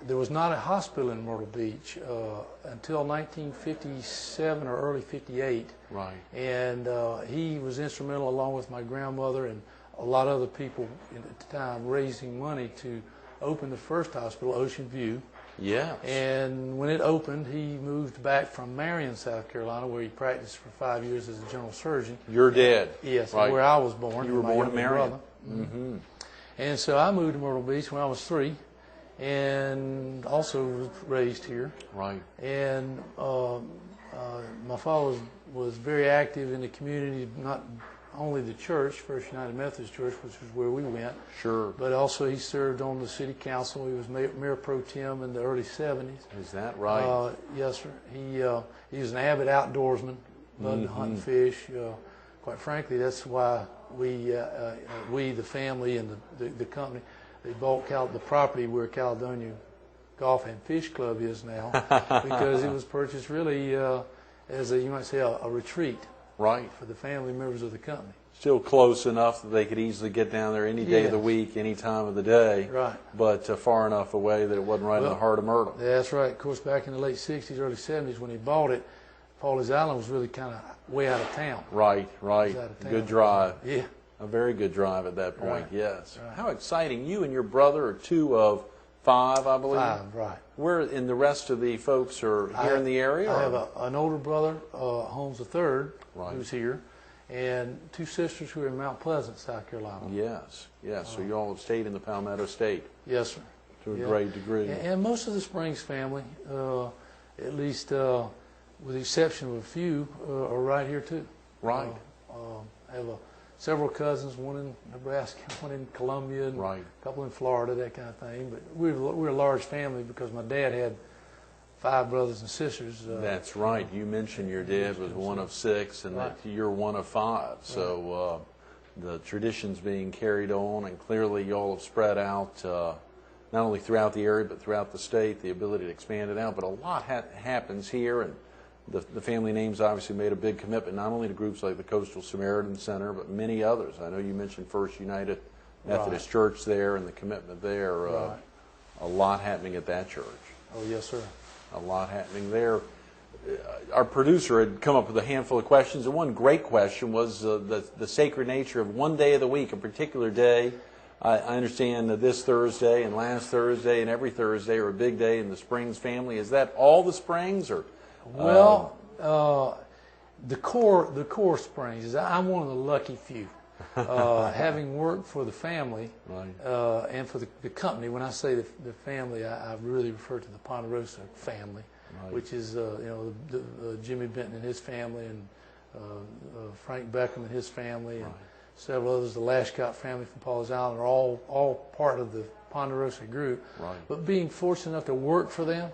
there was not a hospital in Myrtle Beach until 1957 or early 58. Right. And he was instrumental, along with my grandmother and a lot of other people at the time, raising money to open the first hospital, Ocean View. Yes. And when it opened, he moved back from Marion, South Carolina, where he practiced for 5 years as a general surgeon. Your dad? Yes, right. Where I was born. You were born in Marion. Mm-hmm. And so I moved to Myrtle Beach when I was 3, and also was raised here. Right. And my father was very active in the community, not only the church, First United Methodist Church, which was where we went. Sure. But also he served on the city council. He was mayor pro tem in the early 70s. Is that right? Yes, sir. He was an avid outdoorsman, loved to hunt and fish. Quite frankly, that's why we, the family and the company, they bought the property where Caledonia Golf and Fish Club is now, because it was purchased really as you might say, a retreat. Right. For the family members of the company. Still close enough that they could easily get down there any day of the week, any time of the day. Right. But far enough away that it wasn't right in the heart of Myrtle. That's right. Of course, back in the late 60s, early 70s, when he bought it, Pawleys Island was really kind of way out of town. Right, right. Good drive. Yeah. A very good drive at that point, right. yes. Right. How exciting. You and your brother are 2 of 5, I believe? 5, right. Where in the rest of the folks are here in the area? I have an older brother, Holmes III, right. who's here, and 2 sisters who are in Mount Pleasant, South Carolina. Yes, yes. So you all have stayed in the Palmetto State. Yes, sir. To a great degree. And most of the Springs family, at least with the exception of a few, are right here too. Right. I have several cousins, one in Nebraska, one in Columbia, and right. a couple in Florida, that kind of thing. But we're a large family because my dad had 5 brothers and sisters. That's right. You mentioned your dad was one of 6, and right. that you're one of 5. Right. So the tradition's being carried on, and clearly you all have spread out not only throughout the area but throughout the state, the ability to expand it out. But a lot happens here, and the family names obviously made a big commitment not only to groups like the Coastal Samaritan Center, but many others. I know you mentioned First United Methodist right. Church there and the commitment there. Right. A lot happening at that church. Oh, yes, sir. A lot happening there. Our producer had come up with a handful of questions, and one great question was the sacred nature of one day of the week, a particular day. I understand that this Thursday and last Thursday and every Thursday are a big day in the Springs family. Is that all the Springs, or? Well, the core Springs. I'm one of the lucky few. Having worked for the family right. And for the company, when I say the family, I really refer to the Ponderosa family, right. which is Jimmy Benton and his family, and Frank Beckham and his family, and right. several others. The Lashcott family from Pawleys Island are all part of the Ponderosa group. Right. But being fortunate enough to work for them,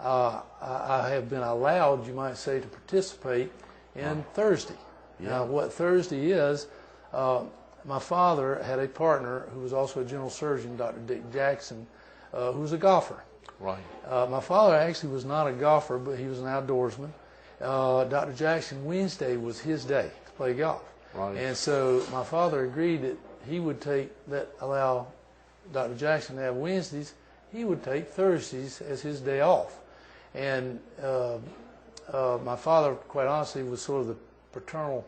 I have been allowed, you might say, to participate in right. Thursday. Yeah. Now, what Thursday is, my father had a partner who was also a general surgeon, Dr. Dick Jackson, who was a golfer. Right. My father actually was not a golfer, but he was an outdoorsman. Dr. Jackson, Wednesday was his day to play golf. Right. And so my father agreed that he would allow Dr. Jackson to have Wednesdays. He would take Thursdays as his day off. And my father, quite honestly, was sort of the paternal,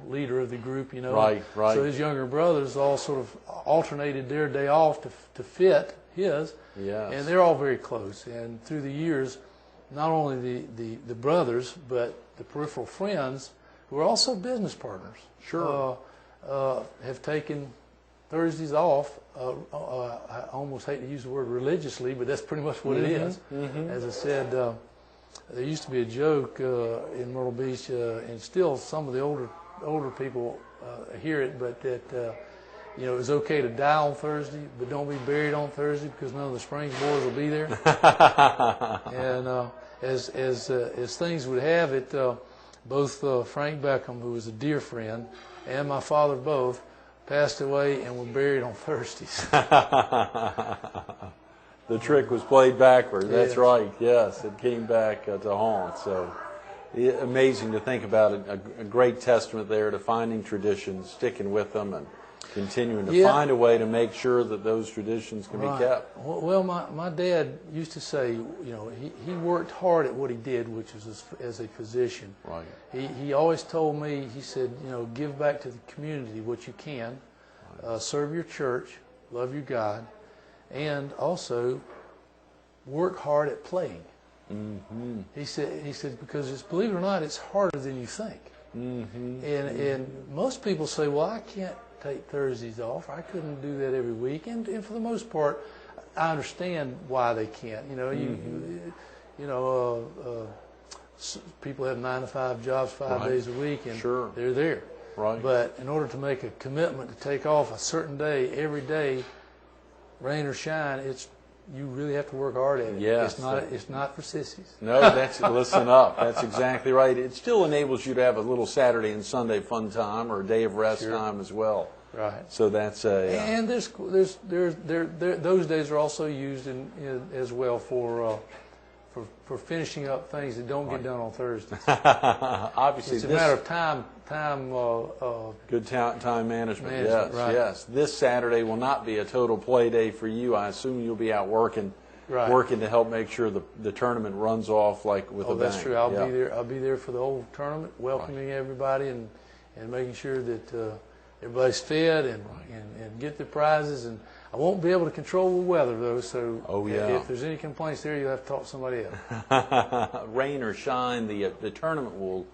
leader of the group, Right, right. So his younger brothers all sort of alternated their day off to fit his. Yes. And they're all very close. And through the years, not only the brothers, but the peripheral friends, who are also business partners, sure, have taken Thursdays off. I almost hate to use the word religiously, but that's pretty much what it is. Mm-hmm. As I said, there used to be a joke in Myrtle Beach, and still some of the older people hear it, but that it's okay to die on Thursday, but don't be buried on Thursday because none of the Springs boys will be there. And as things would have it, both Frank Beckham, who was a dear friend, and my father both passed away and were buried on Thursdays. The trick was played backwards. That's yes. right. Yes, it came back to haunt. So amazing to think about it. A great testament there to finding traditions, sticking with them, continuing to find a way to make sure that those traditions can be kept. Well, my dad used to say, you know, he worked hard at what he did, which was as a physician. Right. He always told me, he said, you know, give back to the community what you can, serve your church, love your God, and also work hard at playing. Mm-hmm. He said because it's, believe it or not, it's harder than you think. Mm-hmm. And most people say, well, I can't take Thursdays off. I couldn't do that every week. And for the most part, I understand why they can't. You know, people have 9-to-5 jobs 5 days a week, and they're there. Right. But in order to make a commitment to take off a certain day every day, rain or shine, you really have to work hard at it. Yes. It's not for sissies. No, listen up. That's exactly right. It still enables you to have a little Saturday and Sunday fun time or a day of rest time as well. Right. So that's and those days are also used as well for finishing up things that don't get done on Thursdays. Obviously, it's a matter of time. Good time management. Yes, right. yes. This Saturday will not be a total play day for you. I assume you'll be out working to help make sure the tournament runs off like with a bang. That's true. I'll be there. I'll be there for the whole tournament, welcoming everybody and making sure that everybody's fed and get their prizes. And I won't be able to control the weather though. So if there's any complaints there, you'll have to talk to somebody else. Rain or shine, the tournament will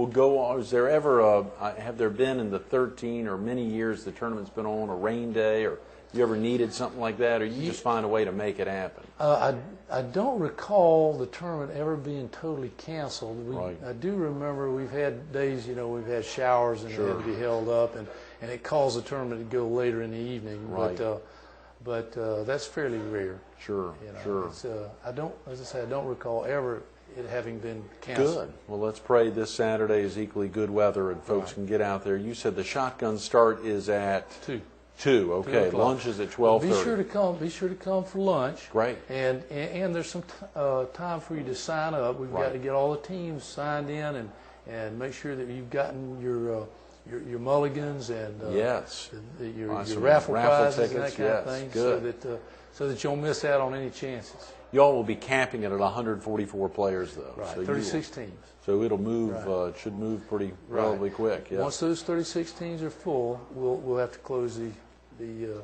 go on. Is there ever have there been in the 13 or many years the tournament's been on a rain day, or you ever needed something like that, or you just find a way to make it happen? I don't recall the tournament ever being totally canceled. I do remember we've had days, you know, we've had showers and it had to be held up, and it caused the tournament to go later in the evening. Right. But that's fairly rare. Sure, you know, it's, I don't recall ever it having been canceled. Good. Well, let's pray this Saturday is equally good weather and folks can get out there. You said the shotgun start is at 2. 2. Okay. Lunch is at 12:30. Be sure to come for lunch. Great. And there's some time for you to sign up. We've got to get all the teams signed in and make sure that you've gotten your mulligans and your raffle prizes and that kind of thing, so that you don't miss out on any chances. Y'all will be capping it at 144 players, though. Right, so 36 teams. So it'll move. Should move pretty relatively quick. Yeah. Once those 36 teams are full, we'll have to close the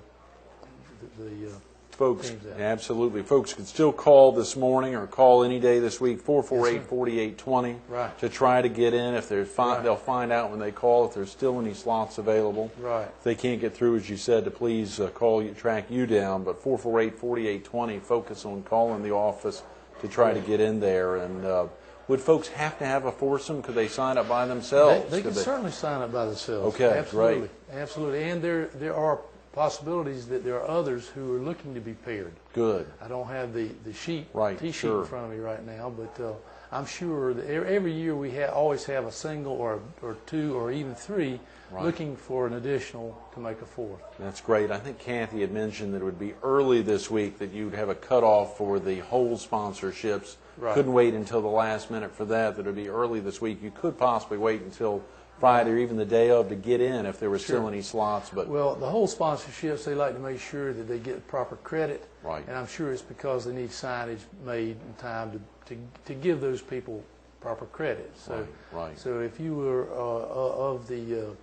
folks. Absolutely, folks can still call this morning or call any day this week 448-4820 to try to get in. If they'll find out when they call if there's still any slots available. Right. If they can't get through, as you said, to please track you down. But 448-4820. Focus on calling the office to try to get in there. And would folks have to have a foursome? Could they sign up by themselves? They can certainly sign up by themselves. Okay, absolutely, great. Absolutely. And there are possibilities that there are others who are looking to be paired. Good. I don't have the T-sheet in front of me right now, but I'm sure that every year we always have a single or two or even three looking for an additional to make a fourth. That's great. I think Kathy had mentioned that it would be early this week that you'd have a cutoff for the whole sponsorships. Couldn't wait until the last minute for that. That it would be early this week. You could possibly wait until Friday or even the day of to get in if there were still any slots. But well, the whole sponsorships, they like to make sure that they get proper credit. Right. And I'm sure it's because they need signage made in time to give those people proper credit. So so if you were of the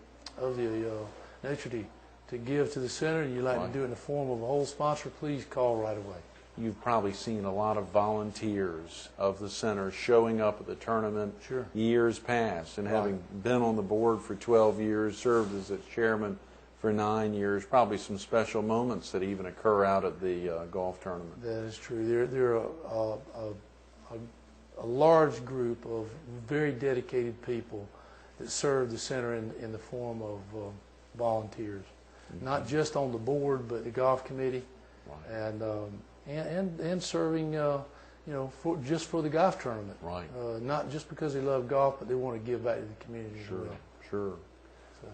nature to give to the center and you'd like to do it in the form of a whole sponsor, please call right away. You've probably seen a lot of volunteers of the center showing up at the tournament years past, and having been on the board for 12 years, served as its chairman for 9 years, probably some special moments that even occur out at the golf tournament. That is true. There are a large group of very dedicated people that serve the center in the form of volunteers, not just on the board, but the golf committee, and serving, just for the golf tournament. Right. Not just because they love golf, but they want to give back to the community as well. Sure.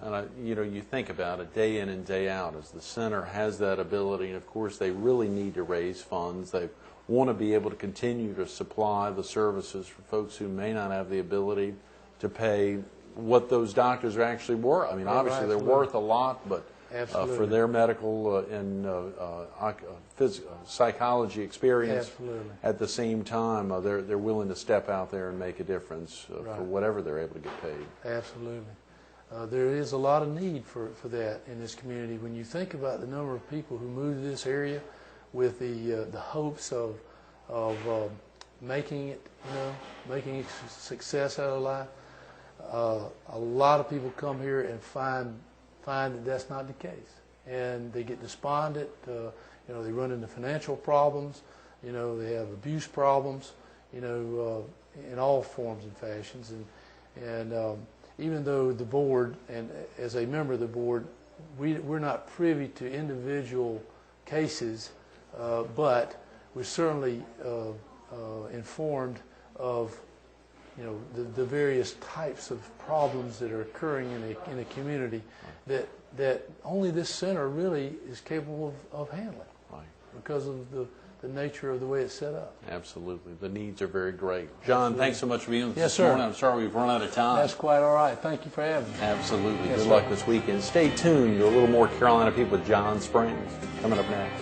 And you think about it day in and day out, as the center has that ability, and of course they really need to raise funds. They want to be able to continue to supply the services for folks who may not have the ability to pay what those doctors are actually worth. I mean, obviously they're worth a lot, but for their medical and psychology experience. Absolutely. At the same time, they're willing to step out there and make a difference Right. for whatever they're able to get paid. Absolutely. There is a lot of need for that in this community. When you think about the number of people who move to this area with the hopes of making it, making a success out of life, a lot of people come here and find that that's not the case, and they get despondent. They run into financial problems. They have abuse problems. In all forms and fashions, and even though the board, and as a member of the board, we're not privy to individual cases, but we're certainly informed of the various types of problems that are occurring in a community that only this center really is capable of handling, Right. because of the nature of the way it's set up. Absolutely. The needs are very great. John, thanks so much for being with us Yes, this sir. morning. I'm sorry we've run out of time. That's quite all right. Thank you for having me. Absolutely. Yes, Good sir. luck this weekend. Stay tuned. A little more Carolina People with John Springs coming up next.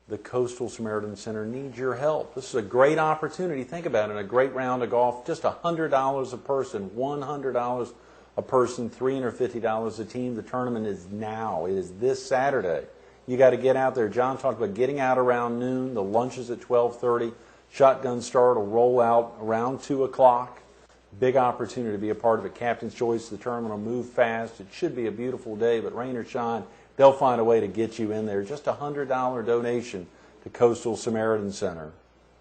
The Coastal Samaritan Center needs your help. This is a great opportunity. Think about it. A great round of golf, just $100 a person, $100 a person, $350 a team. The tournament is now. It is this Saturday. You got to get out there. John talked about getting out around noon. The lunch is at 12:30. Shotgun start will roll out around 2 o'clock. Big opportunity to be a part of it. Captain's choice. The tournament will move fast. It should be a beautiful day, but rain or shine, they'll find a way to get you in there. Just a $100 donation to Coastal Samaritan Center.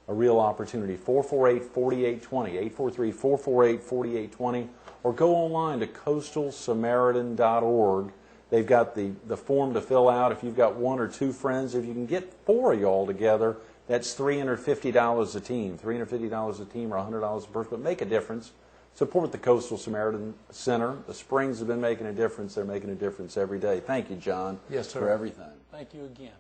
A real opportunity. 448-4820. 843-448-4820. Or go online to coastalsamaritan.org. They've got the form to fill out. If you've got one or two friends, if you can get 4 of y'all together, that's $350 a team. $350 a team or $100 a person. But make a difference. Support the Coastal Samaritan Center. The Springs have been making a difference. They're making a difference every day. Thank you, John, Yes, sir. for everything. Thank you again.